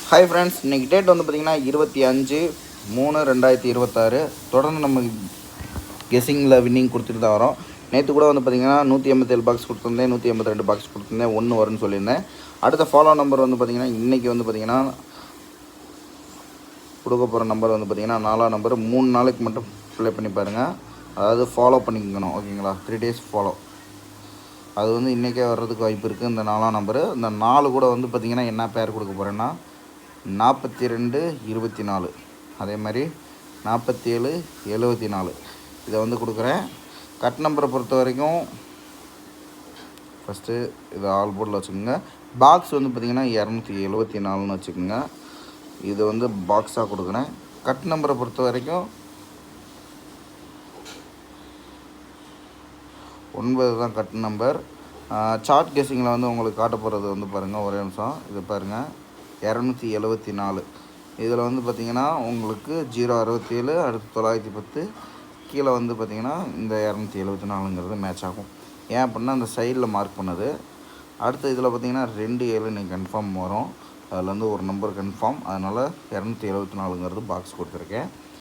Hi friends, இன்றைக்கி date வந்து பார்த்திங்கன்னா 25/3/2026. தொடர்ந்து நம்ம கெஸ்ஸிங்கில் வின்னிங் கொடுத்துட்டு தான் வரோம். நேற்று கூட வந்து பார்த்திங்கன்னா 187 பாக்ஸ் கொடுத்துருந்தேன், 182 பாக்ஸ் கொடுத்துருந்தேன், 1 வரும்னு சொல்லியிருந்தேன். அடுத்த ஃபாலோ நம்பர் வந்து பார்த்திங்கன்னா இன்றைக்கி வந்து பார்த்திங்கன்னா கொடுக்க போகிற நம்பர் வந்து பார்த்திங்கன்னா 4ஆம் நம்பர். 3 நாளைக்கு மட்டும் ப்ளே பண்ணி பாருங்கள். அதாவது ஃபாலோ பண்ணிக்கணும், ஓகேங்களா? 3 days ஃபாலோ. அது வந்து இன்றைக்கே வர்றதுக்கு வாய்ப்பு இருக்குது. இந்த 4ஆம் நம்பரு, இந்த 4 கூட வந்து பார்த்திங்கன்னா என்ன பேர் கொடுக்க போகிறேன்னா 42-24, அதே மாதிரி 47-74 இதை வந்து கொடுக்குறேன். கட் நம்பரை பொறுத்த வரைக்கும் ஃபஸ்ட்டு இதை ஆல் போர்டில் வச்சுக்கோங்க. பாக்ஸ் வந்து பார்த்திங்கன்னா 274ன்னு வச்சுக்கோங்க. இது வந்து பாக்ஸாக கொடுக்குறேன். கட் நம்பரை பொறுத்த வரைக்கும் 9 தான் கட் நம்பர். சார்ட் கெஸ்ஸிங்கில் வந்து உங்களுக்கு காட்ட போகிறது வந்து பாருங்கள், ஒரே நிமிஷம். இது பாருங்கள், 274. இதில் வந்து பார்த்திங்கன்னா உங்களுக்கு 067, அடுத்து 910, கீழே வந்து பார்த்திங்கன்னா இந்த 274ங்கிறது மேட்ச் ஆகும். ஏன் அப்படின்னா அந்த சைடில் மார்க் பண்ணது. அடுத்து இதில் பார்த்திங்கன்னா 27 நீங்கள் கன்ஃபார்ம் வரும். அதில் வந்து ஒரு நம்பர் கன்ஃபார்ம், அதனால் 274ங்கிறது பாக்ஸ் கொடுத்துருக்கேன்.